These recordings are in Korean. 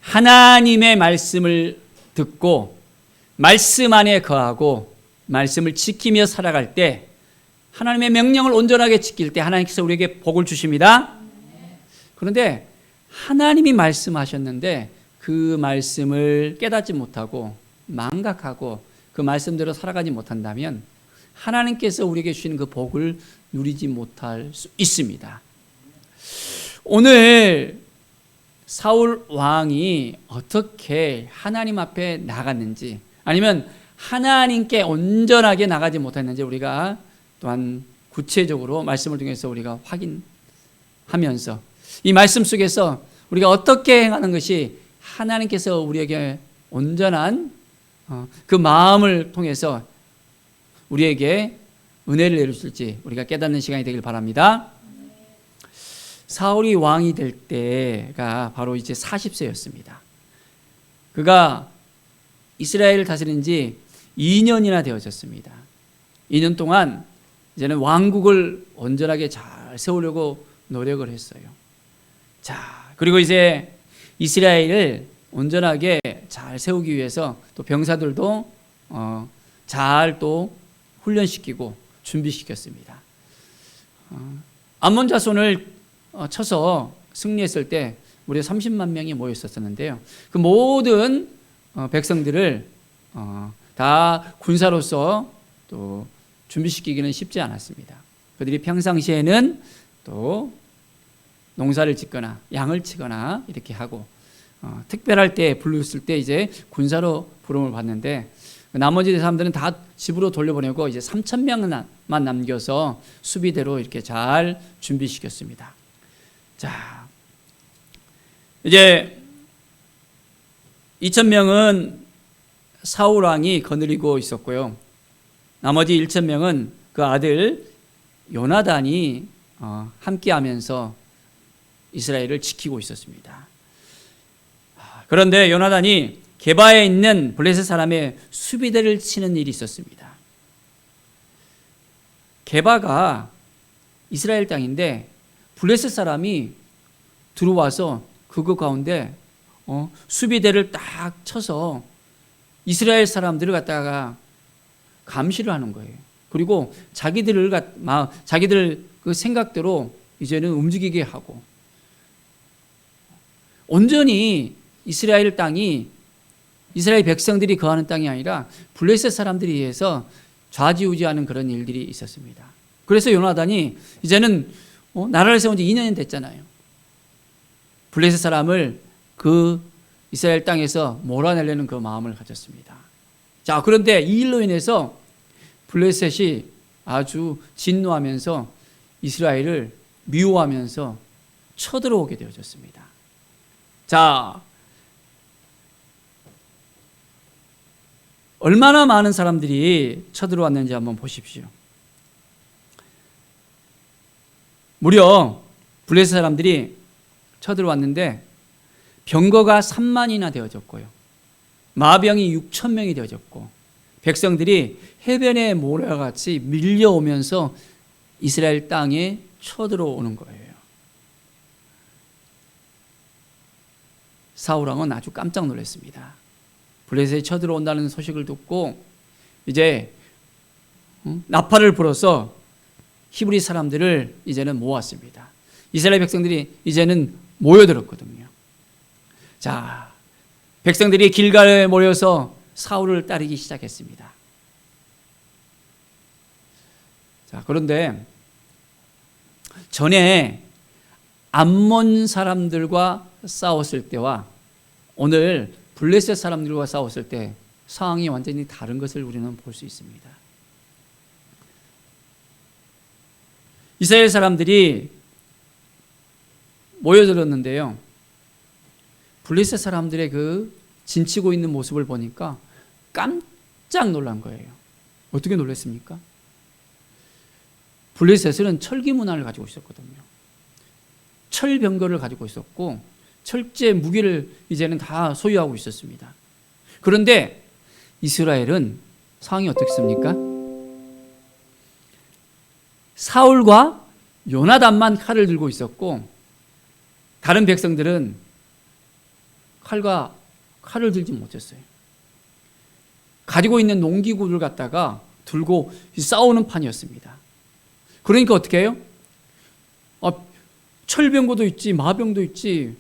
하나님의 말씀을 듣고 말씀 안에 거하고 말씀을 지키며 살아갈 때, 하나님의 명령을 온전하게 지킬 때 하나님께서 우리에게 복을 주십니다. 그런데 하나님이 말씀하셨는데 그 말씀을 깨닫지 못하고 망각하고 그 말씀대로 살아가지 못한다면 하나님께서 우리에게 주시는 그 복을 누리지 못할 수 있습니다. 오늘 사울 왕이 어떻게 하나님 앞에 나갔는지, 아니면 하나님께 온전하게 나가지 못했는지 우리가 또한 구체적으로 말씀을 통해서 우리가 확인하면서 이 말씀 속에서 우리가 어떻게 행하는 것이 하나님께서 우리에게 온전한 그 마음을 통해서 우리에게 은혜를 내리실지 우리가 깨닫는 시간이 되길 바랍니다. 사울이 왕이 될 때가 바로 이제 40세였습니다. 그가 이스라엘을 다스린 지 2년이나 되어졌습니다. 2년 동안 이제는 왕국을 온전하게 잘 세우려고 노력을 했어요. 자, 그리고 이제 이스라엘을 온전하게 잘 세우기 위해서 또 병사들도 잘 또 훈련시키고 준비시켰습니다. 암몬 자손을 쳐서 승리했을 때 무려 30만 명이 모여 있었는데요. 그 모든 백성들을 다 군사로서 또 준비시키기는 쉽지 않았습니다. 그들이 평상시에는 또 농사를 짓거나 양을 치거나 이렇게 하고 특별할 때 불렀을 때 이제 군사로 부름을 받는데, 나머지 사람들은 다 집으로 돌려보내고 이제 3,000명만 남겨서 수비대로 이렇게 잘 준비시켰습니다. 자, 이제 2,000명은 사울 왕이 거느리고 있었고요. 나머지 1,000명은 그 아들 요나단이 함께하면서 이스라엘을 지키고 있었습니다. 그런데 요나단이 게바에 있는 블레셋 사람의 수비대를 치는 일이 있었습니다. 게바가 이스라엘 땅인데 블레셋 사람이 들어와서 그거 가운데 수비대를 딱 쳐서 이스라엘 사람들을 갖다가 감시를 하는 거예요. 그리고 자기들 그 생각대로 이제는 움직이게 하고, 온전히 이스라엘 땅이 이스라엘 백성들이 거하는 땅이 아니라 블레셋 사람들에 의해서 좌지우지하는 그런 일들이 있었습니다. 그래서 요나단이 이제는 나라를 세운 지 2년이 됐잖아요. 블레셋 사람을 그 이스라엘 땅에서 몰아내려는 그 마음을 가졌습니다. 자, 그런데 이 일로 인해서 블레셋이 아주 진노하면서 이스라엘을 미워하면서 쳐들어오게 되어졌습니다. 자, 얼마나 많은 사람들이 쳐들어왔는지 한번 보십시오. 무려 블레셋 사람들이 쳐들어왔는데 병거가 3만이나 되어졌고요, 마병이 6,000명이 되어졌고, 백성들이 해변에 모래같이 밀려오면서 이스라엘 땅에 쳐들어오는 거예요. 사울 왕은 아주 깜짝 놀랐습니다. 블레셋이 쳐들어온다는 소식을 듣고 이제 나팔을 불어서 히브리 사람들을 이제는 모았습니다. 이스라엘 백성들이 이제는 모여들었거든요. 자, 백성들이 길갈에 모여서 사울을 따르기 시작했습니다. 자, 그런데 전에 암몬 사람들과 싸웠을 때와 오늘 블레셋 사람들과 싸웠을 때 상황이 완전히 다른 것을 우리는 볼 수 있습니다. 이스라엘 사람들이 모여들었는데요, 블레셋 사람들의 그 진치고 있는 모습을 보니까 깜짝 놀란 거예요. 어떻게 놀랐습니까? 블레셋은 철기 문화를 가지고 있었거든요. 철병거를 가지고 있었고 철제 무기를 이제는 다 소유하고 있었습니다. 그런데 이스라엘은 상황이 어떻습니까? 사울과 요나단만 칼을 들고 있었고 다른 백성들은 칼을 들지 못했어요. 가지고 있는 농기구를 갖다가 들고 싸우는 판이었습니다. 그러니까 어떻게 해요? 철병거도 있지, 마병도 있지,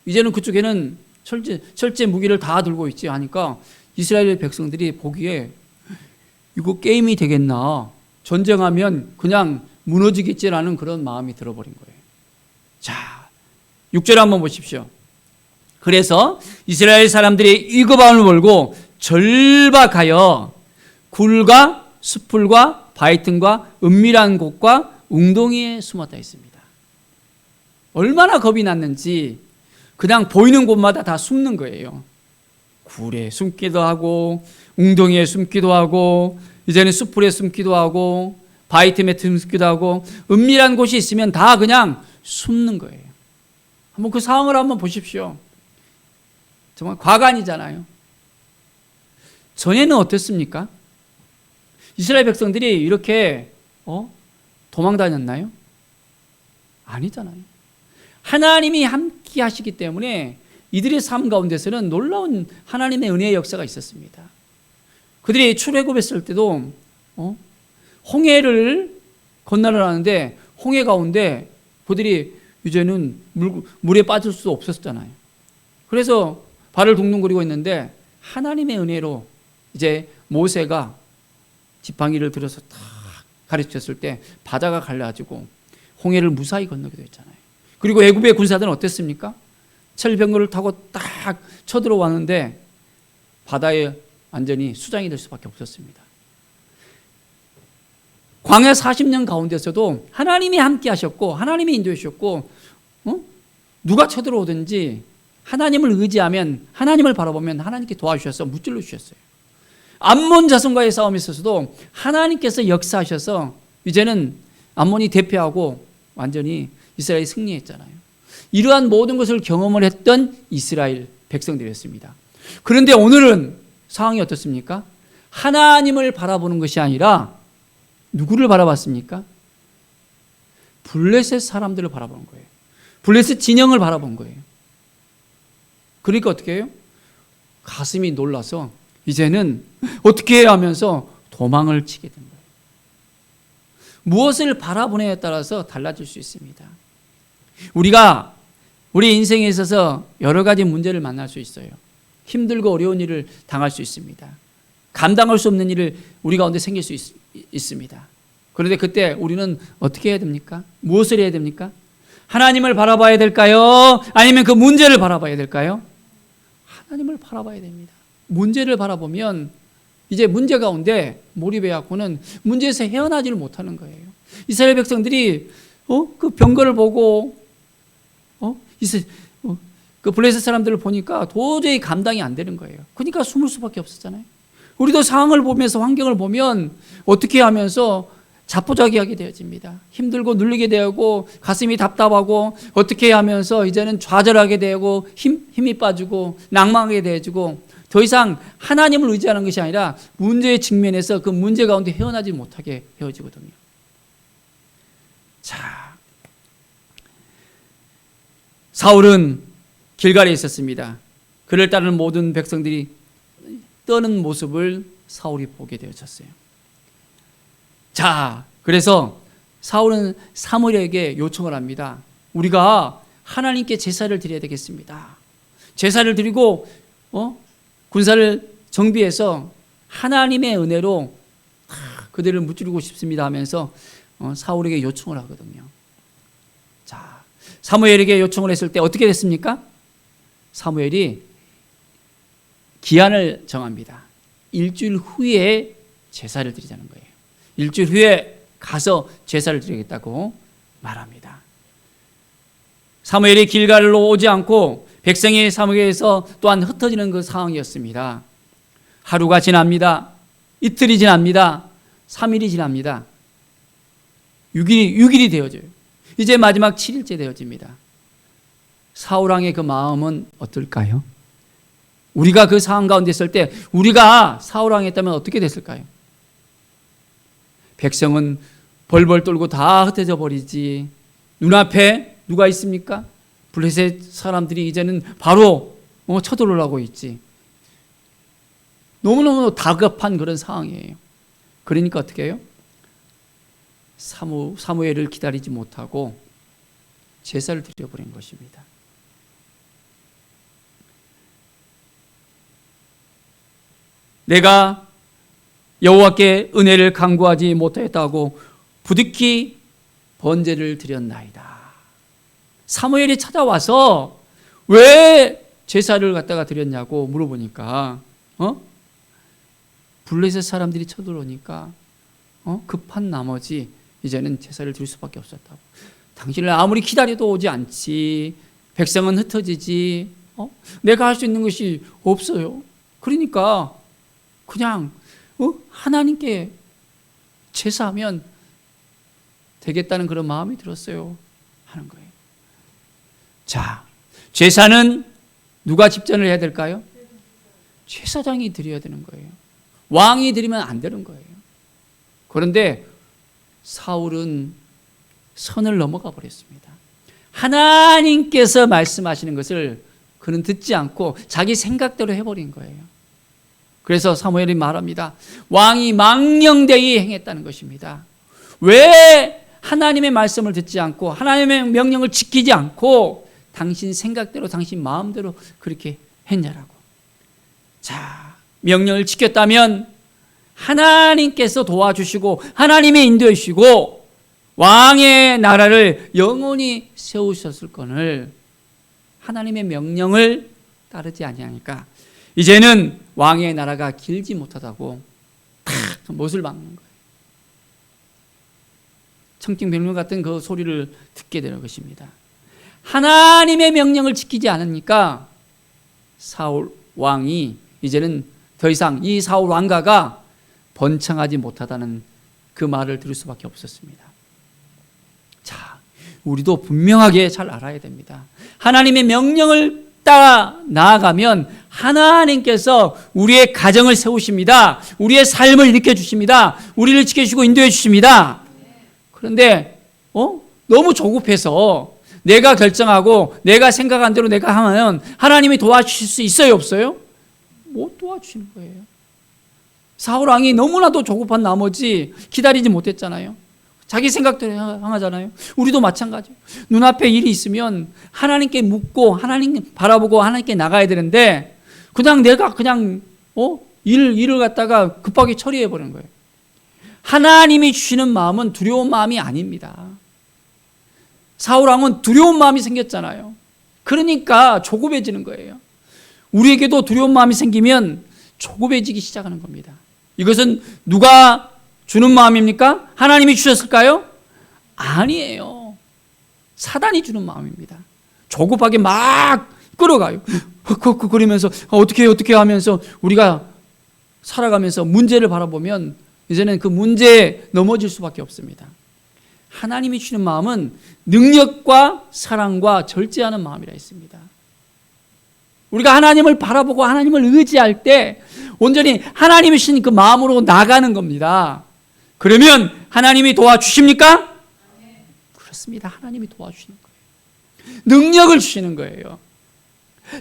이제는 그쪽에는 철제 무기를 다 들고 있지 하니까 이스라엘 백성들이 보기에 이거 게임이 되겠나? 전쟁하면 그냥 무너지겠지라는 그런 마음이 들어버린 거예요. 자, 6절 한번 보십시오. 그래서 이스라엘 사람들이 이거밤을 몰고 절박하여 굴과 숲풀과 바위 틈과 은밀한 곳과 웅덩이에 숨었다 했습니다. 얼마나 겁이 났는지 그냥 보이는 곳마다 다 숨는 거예요. 굴에 숨기도 하고 웅덩이에 숨기도 하고 이제는 숲풀에 숨기도 하고 바위 틈에 숨기도 하고 은밀한 곳이 있으면 다 그냥 숨는 거예요. 한번 그 상황을 한번 보십시오. 정말 과간이잖아요. 전에는 어땠습니까? 이스라엘 백성들이 이렇게 도망 다녔나요? 아니잖아요. 하나님이 함께 하시기 때문에 이들의 삶 가운데서는 놀라운 하나님의 은혜의 역사가 있었습니다. 그들이 출애굽했을 때도 홍해를 건너려는데 홍해 가운데 그들이 이제는 물에 빠질 수 없었잖아요. 그래서 발을 둥둥거리고 있는데 하나님의 은혜로 이제 모세가 지팡이를 들어서 탁 가르쳤을 때 바다가 갈라지고 홍해를 무사히 건너기도 했잖아요. 그리고 애굽의 군사들은 어땠습니까? 철병거를 타고 딱 쳐들어왔는데 바다에 완전히 수장이 될 수밖에 없었습니다. 광야 40년 가운데서도 하나님이 함께 하셨고 하나님이 인도해 주셨고 누가 쳐들어오든지 하나님을 의지하면 하나님을 바라보면 하나님께 도와주셔서 무찔러 주셨어요. 암몬 자손과의 싸움에 있어서도 하나님께서 역사하셔서 이제는 암몬이 대패하고 완전히 이스라엘이 승리했잖아요. 이러한 모든 것을 경험을 했던 이스라엘 백성들이었습니다. 그런데 오늘은 상황이 어떻습니까? 하나님을 바라보는 것이 아니라 누구를 바라봤습니까? 블레셋 사람들을 바라보는 거예요. 블레셋 진영을 바라본 거예요. 그러니까 어떻게 해요? 가슴이 놀라서 이제는 어떻게 해야 하면서 도망을 치게 된 거예요. 무엇을 바라보느냐에 따라서 달라질 수 있습니다. 우리가 우리 인생에 있어서 여러 가지 문제를 만날 수 있어요. 힘들고 어려운 일을 당할 수 있습니다. 감당할 수 없는 일을 우리 가운데 생길 수 있습니다. 그런데 그때 우리는 어떻게 해야 됩니까? 무엇을 해야 됩니까? 하나님을 바라봐야 될까요? 아니면 그 문제를 바라봐야 될까요? 하나님을 바라봐야 됩니다. 문제를 바라보면 이제 문제 가운데 몰입해갖고는 문제에서 헤어나지를 못하는 거예요. 이스라엘 백성들이 그 병거를 보고 그 블레셋 사람들을 보니까 도저히 감당이 안 되는 거예요. 그러니까 숨을 수밖에 없었잖아요. 우리도 상황을 보면서 환경을 보면 어떻게 하면서 자포자기하게 되어집니다. 힘들고 눌리게 되고 가슴이 답답하고 어떻게 하면서 이제는 좌절하게 되고 힘이 빠지고 낭망하게 되어지고 더 이상 하나님을 의지하는 것이 아니라 문제의 직면에서 그 문제 가운데 헤어나지 못하게 헤어지거든요. 자, 사울은 길갈에 있었습니다. 그를 따르는 모든 백성들이 떠는 모습을 사울이 보게 되어졌어요. 자, 그래서 사울은 사무엘에게 요청을 합니다. 우리가 하나님께 제사를 드려야 되겠습니다. 제사를 드리고 군사를 정비해서 하나님의 은혜로 그들을 무찌르고 싶습니다 하면서 사울에게 요청을 하거든요. 자, 사무엘에게 요청을 했을 때 어떻게 됐습니까? 사무엘이 기한을 정합니다. 일주일 후에 제사를 드리자는 거예요. 일주일 후에 가서 제사를 드리겠다고 말합니다. 사무엘이 길갈로 오지 않고 백성이 사무엘에서 또한 흩어지는 그 상황이었습니다. 하루가 지납니다. 이틀이 지납니다. 3일이 지납니다. 6일이 되어져요. 이제 마지막 7일째 되어집니다. 사울왕의 그 마음은 어떨까요? 우리가 그 상황 가운데 있을 때 우리가 사울왕이었다면 어떻게 됐을까요? 백성은 벌벌 떨고 다 흩어져 버리지. 눈앞에 누가 있습니까? 블레셋 사람들이 이제는 바로 쳐들어오라고 있지. 너무너무 다급한 그런 상황이에요. 그러니까 어떻게 해요? 사무엘을 기다리지 못하고 제사를 드려버린 것입니다. 내가 여호와께 은혜를 간구하지 못하였다고 부득이 번제를 드렸나이다. 사무엘이 찾아와서 왜 제사를 갖다가 드렸냐고 물어보니까 블레셋 사람들이 쳐들어오니까 급한 나머지 이제는 제사를 드릴 수밖에 없었다고. 당신을 아무리 기다려도 오지 않지. 백성은 흩어지지. 내가 할 수 있는 것이 없어요. 그러니까 그냥 하나님께 제사하면 되겠다는 그런 마음이 들었어요 하는 거예요. 자, 제사는 누가 집전을 해야 될까요? 제사장이 드려야 되는 거예요. 왕이 드리면 안 되는 거예요. 그런데 사울은 선을 넘어가 버렸습니다. 하나님께서 말씀하시는 것을 그는 듣지 않고 자기 생각대로 해버린 거예요. 그래서 사무엘이 말합니다. 왕이 망령되이 행했다는 것입니다. 왜 하나님의 말씀을 듣지 않고 하나님의 명령을 지키지 않고 당신 생각대로 당신 마음대로 그렇게 했냐라고. 자, 명령을 지켰다면 하나님께서 도와주시고 하나님의 인도해 주시고 왕의 나라를 영원히 세우셨을거늘 하나님의 명령을 따르지 아니하니까 이제는 왕의 나라가 길지 못하다고 탁 못을 박는 거예요. 청킹병력 같은 그 소리를 듣게 되는 것입니다. 하나님의 명령을 지키지 않으니까 사울 왕이 이제는 더 이상 이 사울 왕가가 번창하지 못하다는 그 말을 들을 수밖에 없었습니다. 자, 우리도 분명하게 잘 알아야 됩니다. 하나님의 명령을 따라 나아가면 하나님께서 우리의 가정을 세우십니다. 우리의 삶을 일으켜 주십니다. 우리를 지켜주시고 인도해 주십니다. 그런데 너무 조급해서 내가 결정하고 내가 생각한 대로 내가 하면 하나님이 도와주실 수 있어요, 없어요? 못 도와주시는 거예요. 사울 왕이 너무나도 조급한 나머지 기다리지 못했잖아요. 자기 생각대로 향하잖아요. 우리도 마찬가지예요. 눈앞에 일이 있으면 하나님께 묻고 하나님 바라보고 하나님께 나가야 되는데 그냥 내가 그냥 일을 갖다가 급하게 처리해 버리는 거예요. 하나님이 주시는 마음은 두려운 마음이 아닙니다. 사울 왕은 두려운 마음이 생겼잖아요. 그러니까 조급해지는 거예요. 우리에게도 두려운 마음이 생기면 조급해지기 시작하는 겁니다. 이것은 누가 주는 마음입니까? 하나님이 주셨을까요? 아니에요. 사단이 주는 마음입니다. 조급하게 막 끌어가요. 그러면서 어떻게 하면서 우리가 살아가면서 문제를 바라보면 이제는 그 문제에 넘어질 수밖에 없습니다. 하나님이 주시는 마음은 능력과 사랑과 절제하는 마음이라 했습니다. 우리가 하나님을 바라보고 하나님을 의지할 때 온전히 하나님이 주신 그 마음으로 나가는 겁니다. 그러면 하나님이 도와주십니까? 그렇습니다. 하나님이 도와주시는 거예요. 능력을 주시는 거예요.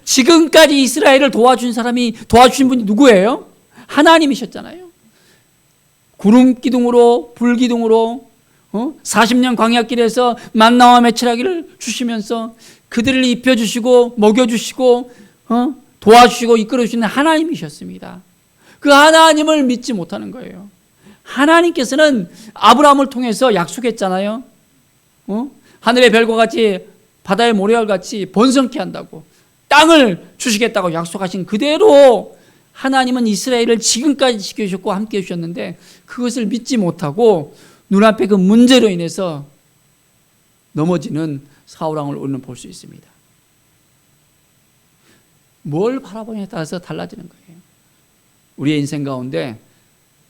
지금까지 이스라엘을 도와준 분이 누구예요? 하나님이셨잖아요. 구름 기둥으로 불 기둥으로 40년 광야길에서 만나와 메추라기를 주시면서 그들을 입혀주시고 먹여주시고 도와주시고 이끌어주시는 하나님이셨습니다. 그 하나님을 믿지 못하는 거예요. 하나님께서는 아브라함을 통해서 약속했잖아요. 하늘의 별과 같이 바다의 모래알 같이 번성케 한다고 땅을 주시겠다고 약속하신 그대로 하나님은 이스라엘을 지금까지 지켜주셨고 함께 해주셨는데 그것을 믿지 못하고 눈앞에 그 문제로 인해서 넘어지는 사울왕을 오늘 볼 수 있습니다. 뭘 바라보냐에 따라서 달라지는 거예요. 우리의 인생 가운데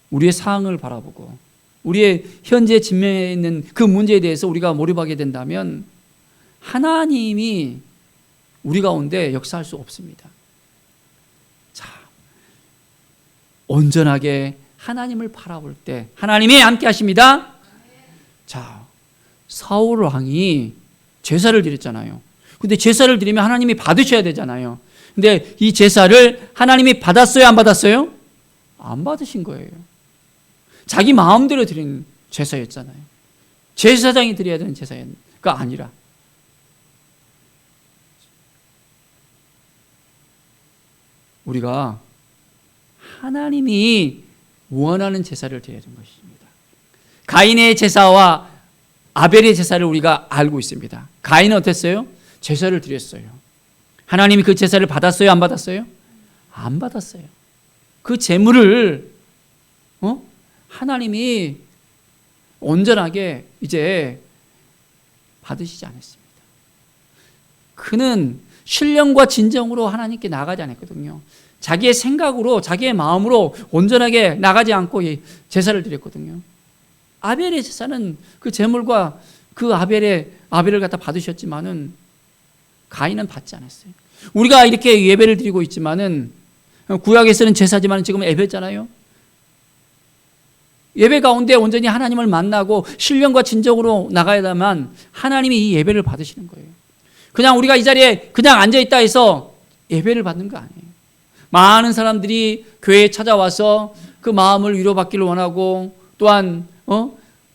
우리의 상황을 바라보고 우리의 현재 직면해 있는 그 문제에 대해서 우리가 몰입하게 된다면 하나님이 우리 가운데 역사할 수 없습니다. 자, 온전하게 하나님을 바라볼 때 하나님이 함께 하십니다. 자, 사울 왕이 제사를 드렸잖아요. 근데 제사를 드리면 하나님이 받으셔야 되잖아요. 근데 이 제사를 하나님이 받았어요, 안 받았어요? 안 받으신 거예요. 자기 마음대로 드린 제사였잖아요. 제사장이 드려야 되는 제사가 아니라. 우리가 하나님이 원하는 제사를 드려야 되는 것입니다. 가인의 제사와 아벨의 제사를 우리가 알고 있습니다. 가인은 어땠어요? 제사를 드렸어요. 하나님이 그 제사를 받았어요, 안 받았어요? 안 받았어요. 그 제물을 하나님이 온전하게 이제 받으시지 않았습니다. 그는 신령과 진정으로 하나님께 나가지 않았거든요. 자기의 생각으로, 자기의 마음으로 온전하게 나가지 않고 제사를 드렸거든요. 아벨의 제사는 그 제물과 그 아벨을 갖다 받으셨지만은 가인은 받지 않았어요. 우리가 이렇게 예배를 드리고 있지만은 구약에서는 제사지만 지금 예배잖아요. 예배 가운데 온전히 하나님을 만나고 신령과 진정으로 나가야만 하나님이 이 예배를 받으시는 거예요. 그냥 우리가 이 자리에 그냥 앉아있다 해서 예배를 받는 거 아니에요. 많은 사람들이 교회에 찾아와서 그 마음을 위로받기를 원하고 또한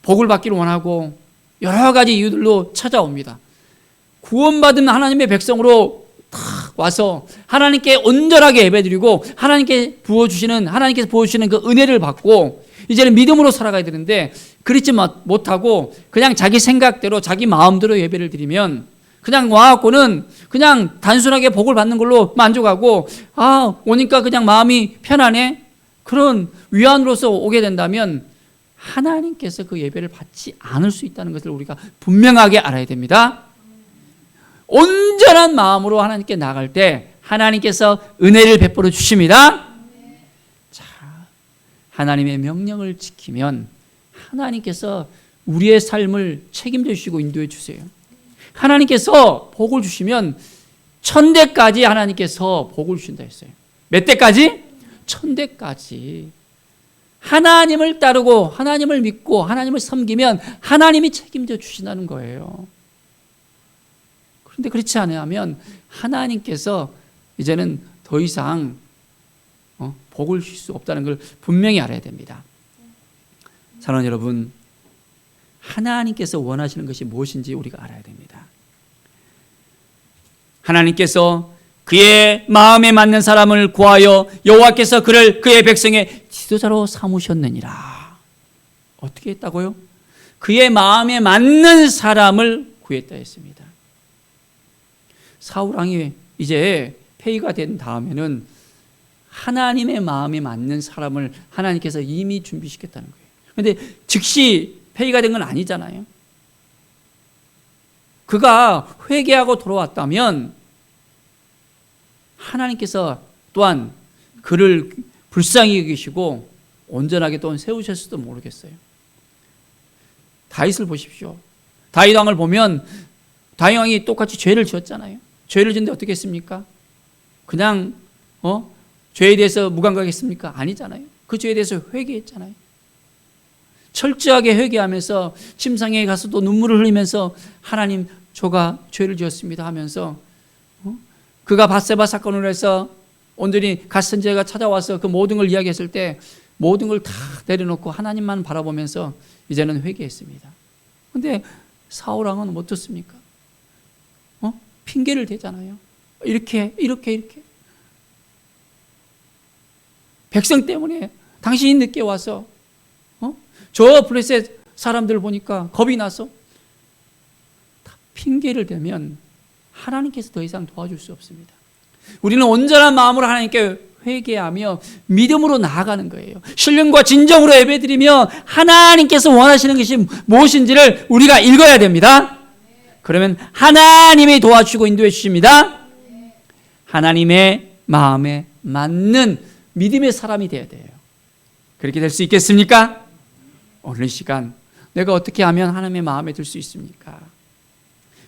복을 받기를 원하고 여러 가지 이유들로 찾아옵니다. 구원받은 하나님의 백성으로 딱 와서 하나님께 온전하게 예배드리고 하나님께서 부어주시는 그 은혜를 받고 이제는 믿음으로 살아가야 되는데 그렇지 못하고 그냥 자기 생각대로 자기 마음대로 예배를 드리면 그냥 와갖고는 그냥 단순하게 복을 받는 걸로 만족하고 오니까 그냥 마음이 편안해. 그런 위안으로서 오게 된다면 하나님께서 그 예배를 받지 않을 수 있다는 것을 우리가 분명하게 알아야 됩니다. 온전한 마음으로 하나님께 나갈 때 하나님께서 은혜를 베풀어 주십니다. 자, 하나님의 명령을 지키면 하나님께서 우리의 삶을 책임져 주시고 인도해 주세요. 하나님께서 복을 주시면 1000대까지 하나님께서 복을 주신다 했어요. 몇 대까지? 1000대까지. 하나님을 따르고 하나님을 믿고 하나님을 섬기면 하나님이 책임져 주신다는 거예요. 그런데 그렇지 않으면 하나님께서 이제는 더 이상 복을 주실 수 없다는 걸 분명히 알아야 됩니다. 사랑하는 여러분, 하나님께서 원하시는 것이 무엇인지 우리가 알아야 됩니다. 하나님께서 그의 마음에 맞는 사람을 구하여 여호와께서 그를 그의 백성의 지도자로 삼으셨느니라. 어떻게 했다고요? 그의 마음에 맞는 사람을 구했다 했습니다. 사울 왕이 이제 폐위가 된 다음에는 하나님의 마음에 맞는 사람을 하나님께서 이미 준비시켰다는 거예요. 그런데 즉시 폐위가 된 건 아니잖아요. 그가 회개하고 돌아왔다면 하나님께서 또한 그를 불쌍히 여기시고 온전하게 또 세우셨을지도 모르겠어요. 다윗을 보십시오. 다윗 왕을 보면 다윗 왕이 똑같이 죄를 지었잖아요. 죄를 지었는데 어떻게 했습니까? 그냥 죄에 대해서 무감각했습니까? 아니잖아요. 그 죄에 대해서 회개했잖아요. 철저하게 회개하면서 침상에 가서도 눈물을 흘리면서 하나님, 저가 죄를 지었습니다 하면서 그가 밧세바 사건으로 해서 온전히 갓 선지자가 찾아와서 그 모든 걸 이야기했을 때 모든 걸 다 내려놓고 하나님만 바라보면서 이제는 회개했습니다. 그런데 사울 왕은 어떻습니까? 핑계를 대잖아요. 이렇게 백성 때문에 당신이 늦게 와서 저 블레셋 사람들 보니까 겁이 나서 다 핑계를 대면 하나님께서 더 이상 도와줄 수 없습니다. 우리는 온전한 마음으로 하나님께 회개하며 믿음으로 나아가는 거예요. 신령과 진정으로 예배드리며 하나님께서 원하시는 것이 무엇인지를 우리가 읽어야 됩니다. 그러면 하나님이 도와주시고 인도해 주십니다. 하나님의 마음에 맞는 믿음의 사람이 되어야 돼요. 그렇게 될 수 있겠습니까? 오늘 시간 내가 어떻게 하면 하나님의 마음에 들 수 있습니까?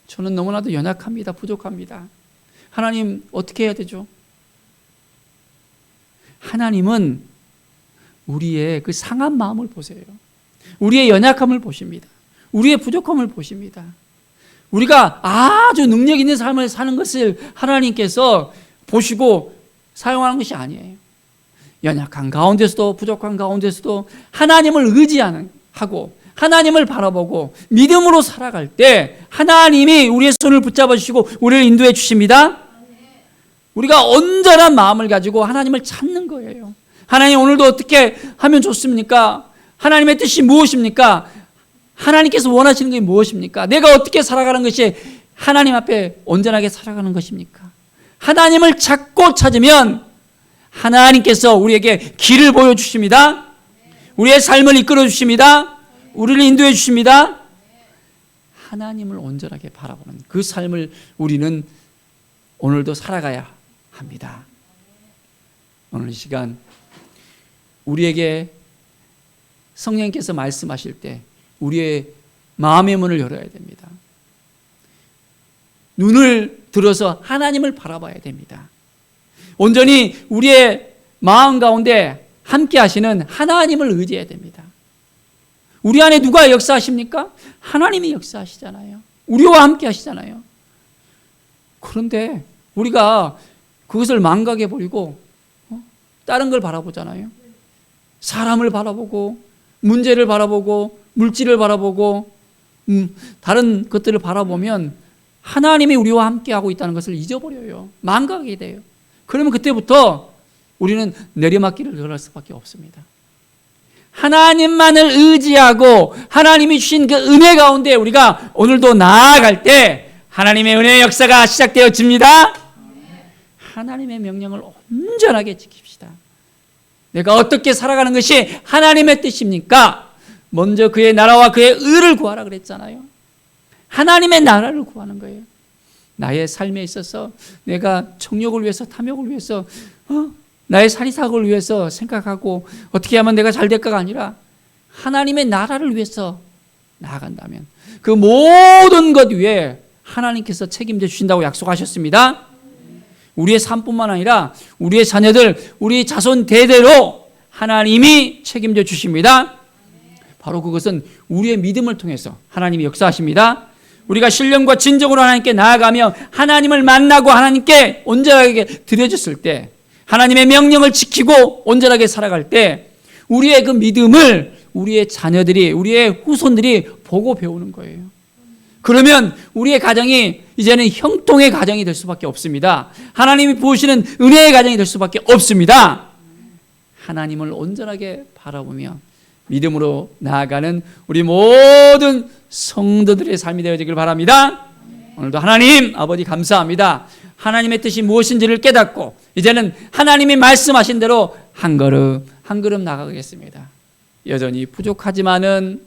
저는 너무나도 연약합니다. 부족합니다. 하나님 어떻게 해야 되죠? 하나님은 우리의 그 상한 마음을 보세요. 우리의 연약함을 보십니다. 우리의 부족함을 보십니다. 우리가 아주 능력 있는 삶을 사는 것을 하나님께서 보시고 사용하는 것이 아니에요. 연약한 가운데서도 부족한 가운데서도 하나님을 의지하고 하나님을 바라보고 믿음으로 살아갈 때 하나님이 우리의 손을 붙잡아 주시고 우리를 인도해 주십니다. 우리가 온전한 마음을 가지고 하나님을 찾는 거예요. 하나님, 오늘도 어떻게 하면 좋습니까? 하나님의 뜻이 무엇입니까? 하나님께서 원하시는 게 무엇입니까? 내가 어떻게 살아가는 것이 하나님 앞에 온전하게 살아가는 것입니까? 하나님을 찾고 찾으면 하나님께서 우리에게 길을 보여주십니다. 우리의 삶을 이끌어 주십니다. 우리를 인도해 주십니다. 하나님을 온전하게 바라보는 그 삶을 우리는 오늘도 살아가야 합니다. 오늘 이 시간 우리에게 성령께서 말씀하실 때 우리의 마음의 문을 열어야 됩니다. 눈을 들어서 하나님을 바라봐야 됩니다. 온전히 우리의 마음 가운데 함께 하시는 하나님을 의지해야 됩니다. 우리 안에 누가 역사하십니까? 하나님이 역사하시잖아요. 우리와 함께 하시잖아요. 그런데 우리가 그것을 망각해 버리고 다른 걸 바라보잖아요. 사람을 바라보고 문제를 바라보고 물질을 바라보고 다른 것들을 바라보면 하나님이 우리와 함께하고 있다는 것을 잊어버려요. 망각하게 돼요. 그러면 그때부터 우리는 내리막길을 걸을 수밖에 없습니다. 하나님만을 의지하고 하나님이 주신 그 은혜 가운데 우리가 오늘도 나아갈 때 하나님의 은혜의 역사가 시작되어집니다. 하나님의 명령을 온전하게 지킵시다. 내가 어떻게 살아가는 것이 하나님의 뜻입니까? 먼저 그의 나라와 그의 의를 구하라 그랬잖아요. 하나님의 나라를 구하는 거예요. 나의 삶에 있어서 내가 정욕을 위해서, 탐욕을 위해서, 나의 사리사욕을 위해서 생각하고 어떻게 하면 내가 잘 될까가 아니라 하나님의 나라를 위해서 나아간다면 그 모든 것 위에 하나님께서 책임져 주신다고 약속하셨습니다. 우리의 삶뿐만 아니라 우리의 자녀들, 우리 자손 대대로 하나님이 책임져 주십니다. 바로 그것은 우리의 믿음을 통해서 하나님이 역사하십니다. 우리가 신령과 진정으로 하나님께 나아가며 하나님을 만나고 하나님께 온전하게 드려졌을 때, 하나님의 명령을 지키고 온전하게 살아갈 때 우리의 그 믿음을 우리의 자녀들이, 우리의 후손들이 보고 배우는 거예요. 그러면 우리의 가정이 이제는 형통의 가정이 될 수밖에 없습니다. 하나님이 부으시는 은혜의 가정이 될 수밖에 없습니다. 하나님을 온전하게 바라보며 믿음으로 나아가는 우리 모든 성도들의 삶이 되어지길 바랍니다. 오늘도 하나님 아버지 감사합니다. 하나님의 뜻이 무엇인지를 깨닫고 이제는 하나님이 말씀하신 대로 한 걸음 한 걸음 나가겠습니다. 여전히 부족하지만은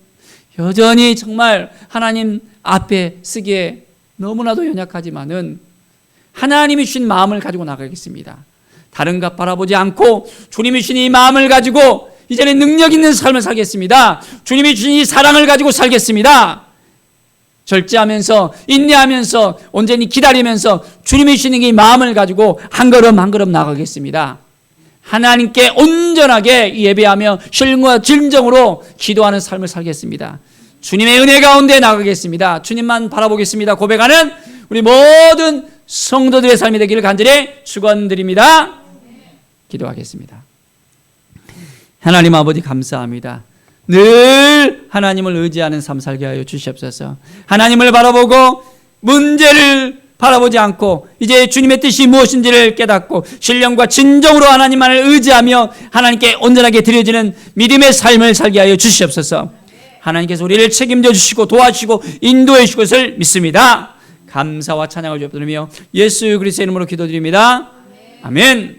여전히 정말 하나님 앞에 쓰기에 너무나도 연약하지만은 하나님이 주신 마음을 가지고 나가겠습니다. 다른 것 바라보지 않고 주님이 주신 이 마음을 가지고 이제는 능력 있는 삶을 살겠습니다. 주님이 주신 이 사랑을 가지고 살겠습니다. 절제하면서 인내하면서 온전히 기다리면서 주님이 주시는 이 마음을 가지고 한 걸음 한 걸음 나가겠습니다. 하나님께 온전하게 예배하며 신령과 진정으로 기도하는 삶을 살겠습니다. 주님의 은혜 가운데 나가겠습니다. 주님만 바라보겠습니다. 고백하는 우리 모든 성도들의 삶이 되기를 간절히 축원드립니다. 기도하겠습니다. 하나님 아버지 감사합니다. 늘 하나님을 의지하는 삶 살게 하여 주시옵소서. 하나님을 바라보고 문제를 바라보지 않고 이제 주님의 뜻이 무엇인지를 깨닫고 신령과 진정으로 하나님만을 의지하며 하나님께 온전하게 드려지는 믿음의 삶을 살게 하여 주시옵소서. 하나님께서 우리를 책임져 주시고 도와주시고 인도해 주실 것을 믿습니다. 감사와 찬양을 드리며 예수 그리스도의 이름으로 기도드립니다. 아멘.